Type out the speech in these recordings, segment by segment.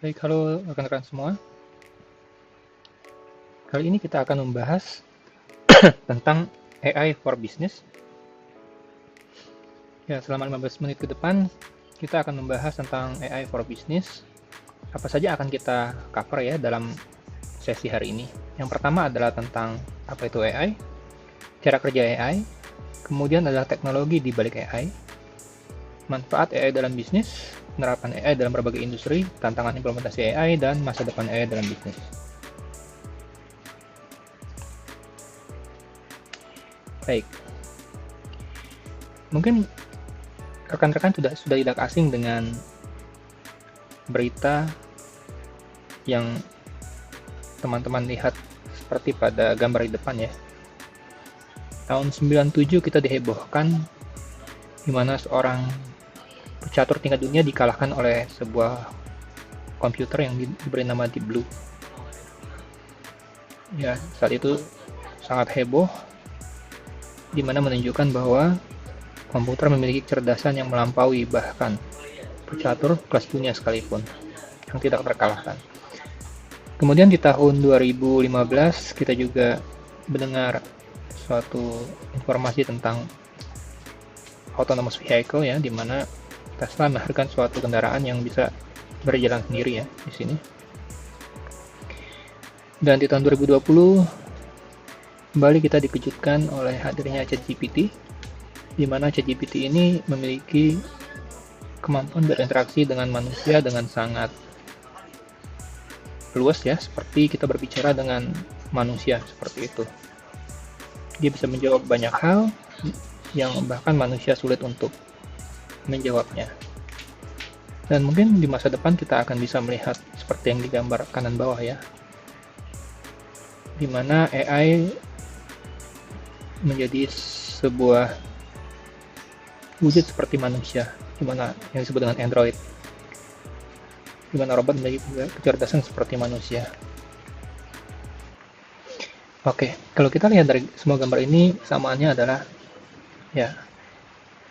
Baik, halo rekan-rekan semua. Kali ini kita akan membahas tentang AI for Business. Ya, selama 15 menit ke depan, kita akan membahas tentang AI for Business. Apa saja akan kita cover ya dalam sesi hari ini. Yang pertama adalah tentang apa itu AI, cara kerja AI, kemudian adalah teknologi di balik AI, manfaat AI dalam bisnis, penerapan AI dalam berbagai industri, tantangan implementasi AI, dan masa depan AI dalam bisnis. Baik, mungkin rekan-rekan sudah tidak asing dengan berita yang teman-teman lihat seperti pada gambar di depan ya. Tahun 97 kita dihebohkan di mana seorang pecatur tingkat dunia dikalahkan oleh sebuah komputer yang diberi nama Deep Blue. Ya, saat itu sangat heboh di mana menunjukkan bahwa komputer memiliki kecerdasan yang melampaui bahkan pecatur kelas dunia sekalipun yang tidak terkalahkan. Kemudian di tahun 2015 kita juga mendengar suatu informasi tentang autonomous vehicle ya, di mana Tesla melahirkan suatu kendaraan yang bisa berjalan sendiri ya di sini. Dan di tahun 2020 kembali kita dikejutkan oleh hadirnya ChatGPT, di mana ChatGPT ini memiliki kemampuan berinteraksi dengan manusia dengan sangat luas ya, seperti kita berbicara dengan manusia seperti itu. Dia bisa menjawab banyak hal yang bahkan manusia sulit untuk menjawabnya. Dan mungkin di masa depan kita akan bisa melihat seperti yang digambar kanan bawah ya, di mana AI menjadi sebuah wujud seperti manusia, di mana yang disebut dengan Android, di mana robot memiliki kecerdasan seperti manusia. Oke, kalau kita lihat dari semua gambar ini, samaannya adalah ya,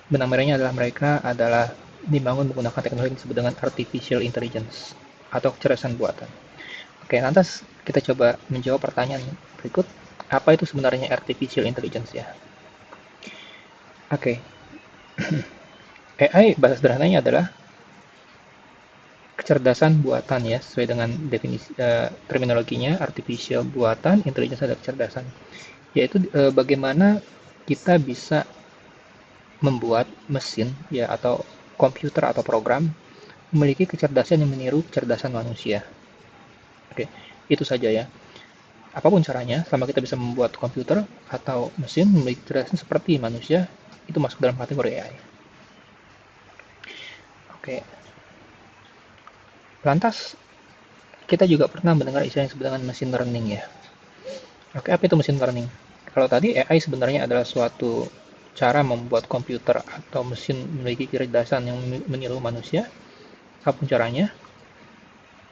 benang merahnya adalah mereka adalah dibangun menggunakan teknologi yang disebut dengan artificial intelligence atau kecerdasan buatan. Oke, lantas kita coba menjawab pertanyaan berikut, apa itu sebenarnya artificial intelligence ya? Oke, AI bahasa sederhananya adalah kecerdasan buatan ya, sesuai dengan definisi terminologinya, artificial buatan, intelligence adalah kecerdasan, yaitu bagaimana kita bisa membuat mesin ya atau komputer atau program memiliki kecerdasan yang meniru kecerdasan manusia. Oke, itu saja ya. Apapun caranya, selama kita bisa membuat komputer atau mesin memiliki kecerdasan seperti manusia, itu masuk dalam kategori AI. Oke. Lantas, kita juga pernah mendengar istilah yang disebut dengan machine learning ya. Oke, apa itu machine learning? Kalau tadi AI sebenarnya adalah suatu cara membuat komputer atau mesin memiliki kecerdasan yang meniru manusia, apapun caranya.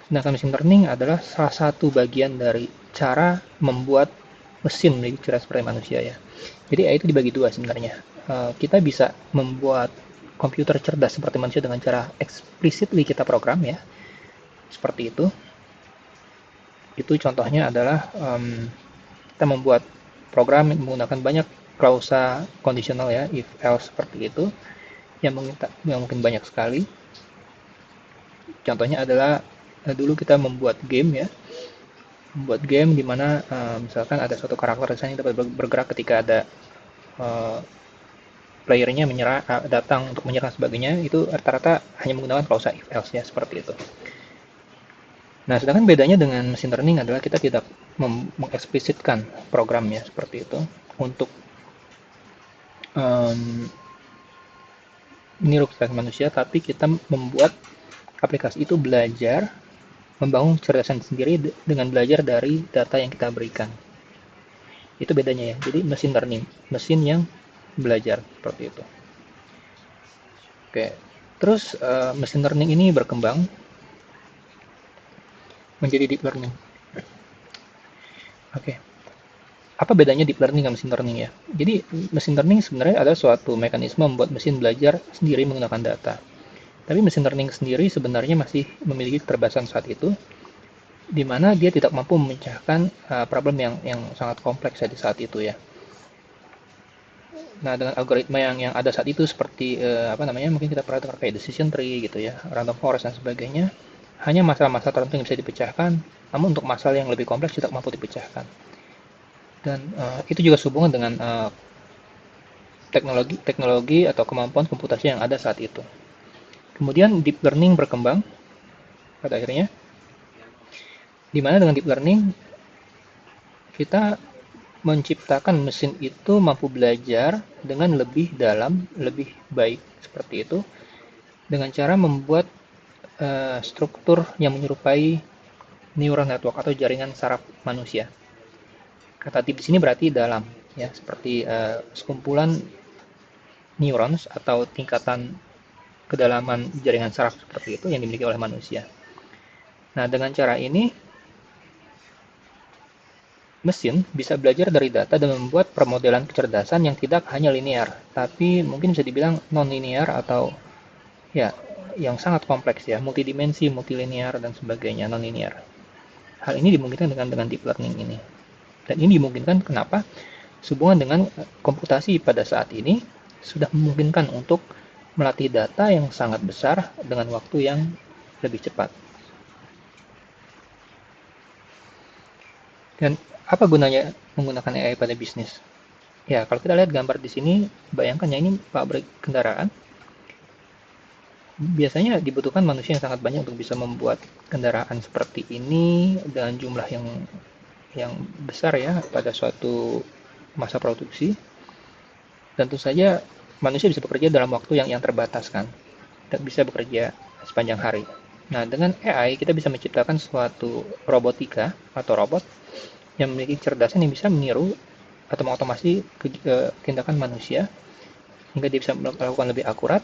Sedangkan machine learning adalah salah satu bagian dari cara membuat mesin memiliki kecerdasan seperti manusia ya. Jadi AI itu dibagi dua sebenarnya. Kita bisa membuat komputer cerdas seperti manusia dengan cara explicitly kita program ya, seperti itu. Itu contohnya adalah kita membuat program menggunakan banyak klausa kondisional ya, if else seperti itu, yang mungkin banyak sekali. Contohnya adalah dulu kita membuat game ya, membuat game di mana misalkan ada suatu karakter yang dapat bergerak ketika ada playernya datang untuk menyerang sebagainya, itu rata-rata hanya menggunakan klausa if else ya, seperti itu. Nah, sedangkan bedanya dengan machine learning adalah kita tidak mengeksplisitkan programnya seperti itu untuk meniru kecerdasan manusia, tapi kita membuat aplikasi itu belajar membangun kecerdasan sendiri dengan belajar dari data yang kita berikan. Itu bedanya ya. Jadi machine learning, mesin yang belajar seperti itu. Oke. Terus machine learning ini berkembang menjadi deep learning. Oke. Apa bedanya deep learning dan machine learning ya? Jadi machine learning sebenarnya adalah suatu mekanisme membuat mesin belajar sendiri menggunakan data. Tapi mesin learning sendiri sebenarnya masih memiliki keterbatasan saat itu, di mana dia tidak mampu memecahkan problem yang sangat kompleks ya di saat itu ya. Nah, dengan algoritma yang ada saat itu seperti apa namanya, mungkin kita pernah dengar kayak decision tree gitu ya, random forest dan sebagainya, hanya masalah-masalah tertentu yang bisa dipecahkan, namun untuk masalah yang lebih kompleks tidak mampu dipecahkan. Dan itu juga sehubungan dengan teknologi atau kemampuan komputasi yang ada saat itu. Kemudian deep learning berkembang pada akhirnya, di mana dengan deep learning kita menciptakan mesin itu mampu belajar dengan lebih dalam, lebih baik seperti itu, dengan cara membuat struktur yang menyerupai neural network atau jaringan saraf manusia. Kata deep di sini berarti dalam, ya, seperti sekumpulan neurons atau tingkatan kedalaman jaringan saraf seperti itu yang dimiliki oleh manusia. Nah, dengan cara ini mesin bisa belajar dari data dan membuat permodelan kecerdasan yang tidak hanya linear, tapi mungkin bisa dibilang non-linear atau ya yang sangat kompleks ya, multidimensi, multilinear dan sebagainya, non-linear. Hal ini dimungkinkan dengan deep learning ini. Dan ini dimungkinkan kenapa? Sehubungan dengan komputasi pada saat ini sudah memungkinkan untuk melatih data yang sangat besar dengan waktu yang lebih cepat. Dan apa gunanya menggunakan AI pada bisnis? Ya, kalau kita lihat gambar di sini, bayangkan ya ini pabrik kendaraan. Biasanya dibutuhkan manusia yang sangat banyak untuk bisa membuat kendaraan seperti ini dengan jumlah yang besar ya pada suatu masa produksi. Tentu saja manusia bisa bekerja dalam waktu yang terbatas kan, dan bisa bekerja sepanjang hari. Nah, dengan AI kita bisa menciptakan suatu robotika atau robot yang memiliki kecerdasan yang bisa meniru atau mengotomasi tindakan manusia hingga dia bisa melakukan lebih akurat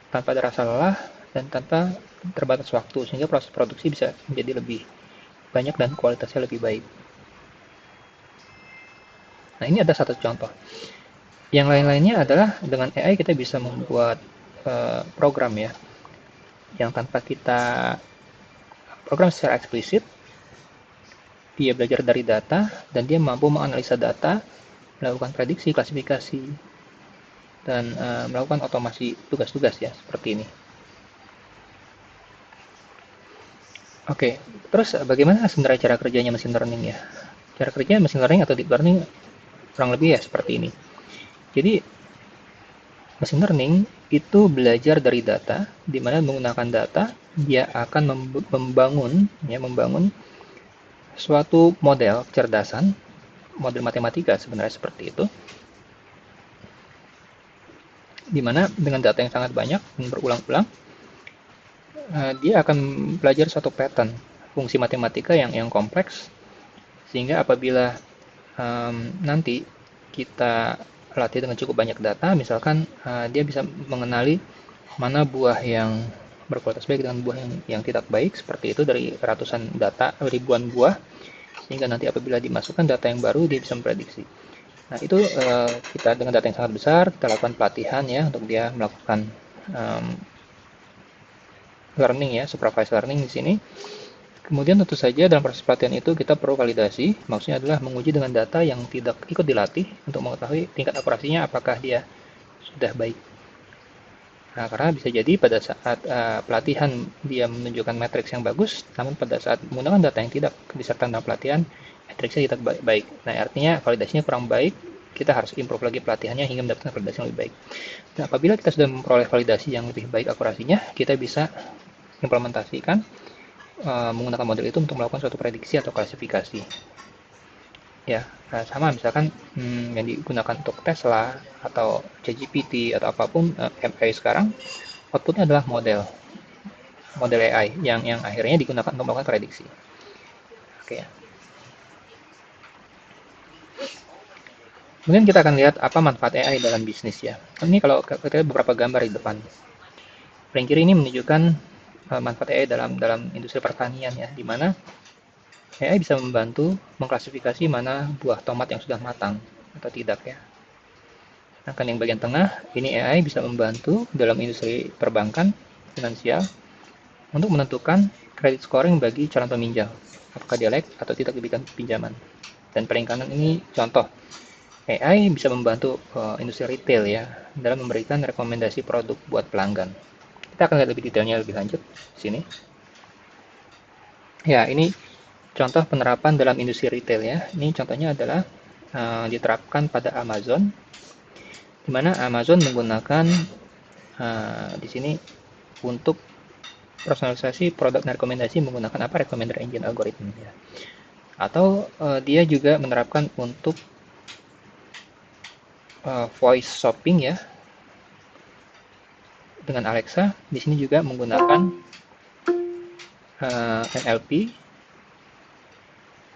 tanpa ada rasa lelah dan tanpa terbatas waktu, sehingga proses produksi bisa menjadi lebih banyak dan kualitasnya lebih baik. Nah, ini ada satu contoh. Yang lain-lainnya adalah dengan AI kita bisa membuat program ya, yang tanpa kita program secara eksplisit, dia belajar dari data dan dia mampu menganalisa data, melakukan prediksi, klasifikasi, dan melakukan otomasi tugas-tugas ya, seperti ini. Oke, terus bagaimana sebenarnya cara kerjanya mesin learning ya? Cara kerja mesin learning atau deep learning kurang lebih ya seperti ini. Jadi mesin learning itu belajar dari data, di mana menggunakan data dia akan membangun suatu model kecerdasan, model matematika sebenarnya seperti itu, di mana dengan data yang sangat banyak dan berulang-ulang, dia akan belajar suatu pattern fungsi matematika yang kompleks, sehingga apabila nanti kita latih dengan cukup banyak data, misalkan dia bisa mengenali mana buah yang berkualitas baik dengan buah yang tidak baik, seperti itu dari ratusan data, ribuan buah, sehingga nanti apabila dimasukkan data yang baru dia bisa memprediksi. Nah, itu kita dengan data yang sangat besar, kita lakukan pelatihan ya untuk dia melakukan learning ya, supervised learning di sini. Kemudian tentu saja dalam proses pelatihan itu kita perlu validasi, maksudnya adalah menguji dengan data yang tidak ikut dilatih untuk mengetahui tingkat akurasinya apakah dia sudah baik. Nah, karena bisa jadi pada saat pelatihan dia menunjukkan matriks yang bagus, namun pada saat menggunakan data yang tidak disertai dalam pelatihan, matriksnya tidak baik. Nah, artinya validasinya kurang baik, kita harus improve lagi pelatihannya hingga mendapatkan validasi yang lebih baik. Dan apabila kita sudah memperoleh validasi yang lebih baik akurasinya, kita bisa implementasikan menggunakan model itu untuk melakukan suatu prediksi atau klasifikasi. Ya, sama misalkan yang digunakan untuk Tesla atau ChatGPT atau apapun AI sekarang, outputnya adalah model AI yang akhirnya digunakan untuk melakukan prediksi. Oke. Kemudian kita akan lihat apa manfaat AI dalam bisnis ya. Ini kalau kita lihat beberapa gambar di depan. Paling kiri ini menunjukkan manfaat AI dalam industri pertanian ya, di mana AI bisa membantu mengklasifikasi mana buah tomat yang sudah matang atau tidak ya. Sedangkan yang bagian tengah, ini AI bisa membantu dalam industri perbankan, finansial, untuk menentukan credit scoring bagi calon peminjam, apakah dia layak atau tidak diberikan pinjaman. Dan paling kanan ini contoh, AI bisa membantu industri retail ya, dalam memberikan rekomendasi produk buat pelanggan. Kita akan lihat lebih detailnya lebih lanjut di sini. Ya, ini contoh penerapan dalam industri retail ya. Ini contohnya adalah diterapkan pada Amazon, di mana Amazon menggunakan di sini untuk personalisasi produk dan rekomendasi menggunakan apa, recommender engine algorithm ya. Atau dia juga menerapkan untuk voice shopping ya dengan Alexa. Di sini juga menggunakan NLP,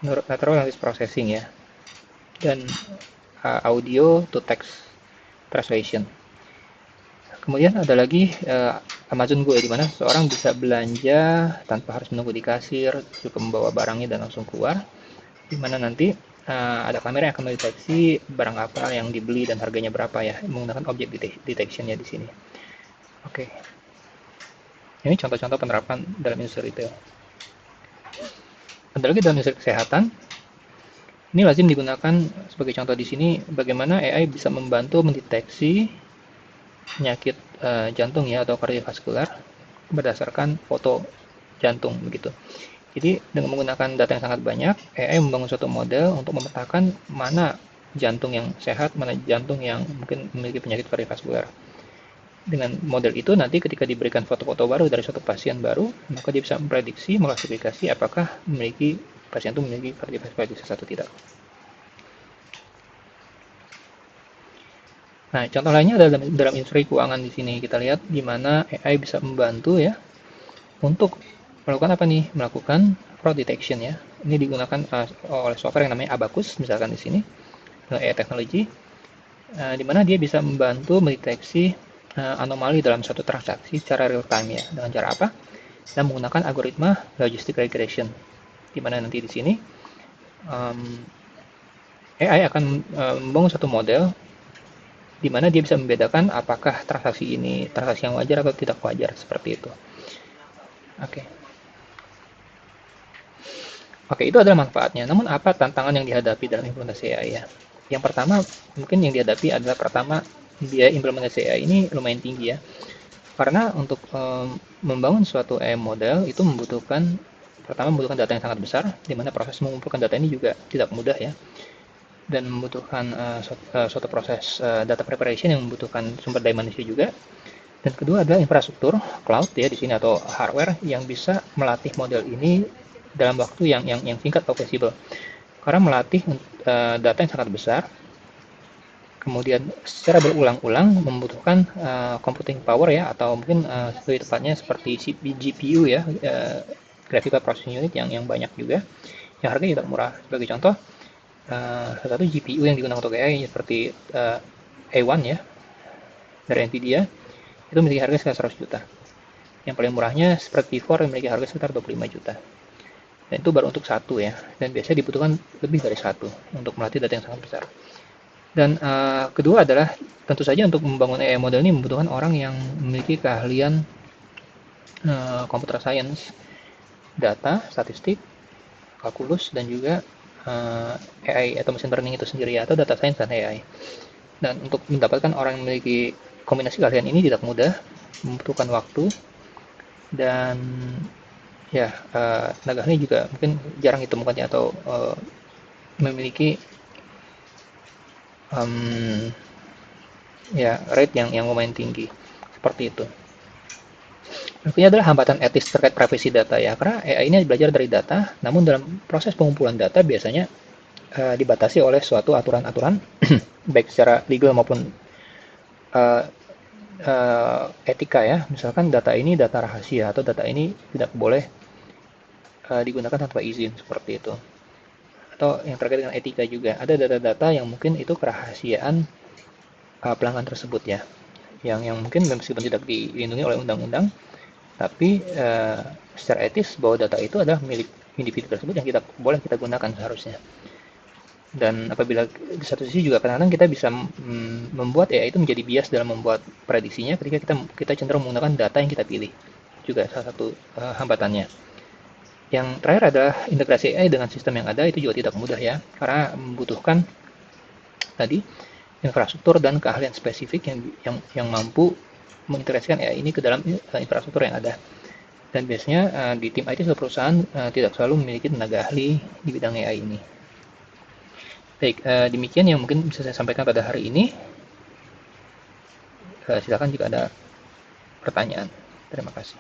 Natural Language Processing ya, dan audio to text translation. Kemudian ada lagi Amazon Go ya, di mana seorang bisa belanja tanpa harus menunggu di kasir, cukup membawa barangnya dan langsung keluar. Di mana nanti ada kamera yang akan mendeteksi barang apa yang dibeli dan harganya berapa ya, menggunakan object detection-nya di sini. Oke. Ini contoh-contoh penerapan dalam industri retail. Ada lagi dalam industri kesehatan. Ini lazim digunakan sebagai contoh di sini bagaimana AI bisa membantu mendeteksi penyakit jantung ya atau kardiovaskular berdasarkan foto jantung begitu. Jadi dengan menggunakan data yang sangat banyak, AI membangun suatu model untuk memetakan mana jantung yang sehat, mana jantung yang mungkin memiliki penyakit kardiovaskular. Dengan model itu nanti ketika diberikan foto-foto baru dari suatu pasien baru, maka dia bisa memprediksi, mengklasifikasi apakah pasien itu memiliki kardiovaskular disease atau tidak. Nah, contoh lainnya adalah dalam industri keuangan di sini kita lihat di mana AI bisa membantu ya untuk melakukan apa nih? Melakukan fraud detection ya. Ini digunakan oleh software yang namanya Abacus misalkan di sini dengan AI teknologi, di mana dia bisa membantu mendeteksi anomali dalam suatu transaksi secara real time ya. Dengan cara apa? Dan menggunakan algoritma logistic regression, di mana nanti di sini AI akan membangun satu model di mana dia bisa membedakan apakah transaksi ini transaksi yang wajar atau tidak wajar seperti itu. Oke. Oke, itu adalah manfaatnya. Namun apa tantangan yang dihadapi dalam implementasi AI ya? Yang pertama, mungkin yang dihadapi adalah pertama, biaya implementasi AI ini lumayan tinggi ya. Karena untuk membangun suatu AI model itu membutuhkan data yang sangat besar, di mana proses mengumpulkan data ini juga tidak mudah ya. Dan membutuhkan suatu proses data preparation yang membutuhkan sumber daya manusia juga. Dan kedua adalah infrastruktur cloud ya di sini atau hardware yang bisa melatih model ini dalam waktu yang singkat atau fleksibel. Karena melatih data yang sangat besar, kemudian secara berulang-ulang membutuhkan computing power ya, atau mungkin lebih tepatnya seperti GPU ya, graphical processing unit yang banyak juga, yang harganya tidak murah. Sebagai contoh, salah satu GPU yang digunakan untuk AI seperti A1 ya dari Nvidia itu memiliki harga sekitar 100 juta. Yang paling murahnya seperti T4 yang memiliki harga sekitar 25 juta. Dan itu baru untuk satu ya. Dan biasanya dibutuhkan lebih dari satu untuk melatih data yang sangat besar. Dan kedua adalah tentu saja untuk membangun AI model ini membutuhkan orang yang memiliki keahlian computer science, data, statistik, kalkulus, dan juga AI atau machine learning itu sendiri atau data science dan AI. Dan untuk mendapatkan orang yang memiliki kombinasi keahlian ini tidak mudah, membutuhkan waktu, dan ya tenaga ahli juga mungkin jarang ditemukan ya, atau memiliki ya rate yang lumayan tinggi seperti itu. Berikutnya adalah hambatan etis terkait privasi data ya, karena AI ini belajar dari data, namun dalam proses pengumpulan data biasanya dibatasi oleh suatu aturan-aturan baik secara legal maupun uh, etika ya. Misalkan data ini data rahasia atau data ini tidak boleh digunakan tanpa izin seperti itu. Atau yang terkait dengan etika juga, ada data-data yang mungkin itu kerahasiaan pelanggan tersebut ya, yang mungkin meskipun tidak dilindungi oleh undang-undang, tapi secara etis bahwa data itu adalah milik individu tersebut yang boleh kita gunakan seharusnya. Dan apabila di satu sisi juga kadang-kadang kita bisa membuat AI itu menjadi bias dalam membuat prediksinya ketika kita cenderung menggunakan data yang kita pilih. Juga salah satu hambatannya. Yang terakhir adalah integrasi AI dengan sistem yang ada itu juga tidak mudah ya, karena membutuhkan tadi infrastruktur dan keahlian spesifik yang mampu mengintegrasikan AI ini ke dalam infrastruktur yang ada. Dan biasanya di tim IT suatu perusahaan tidak selalu memiliki tenaga ahli di bidang AI ini. Baik, demikian yang mungkin bisa saya sampaikan pada hari ini. Silakan jika ada pertanyaan. Terima kasih.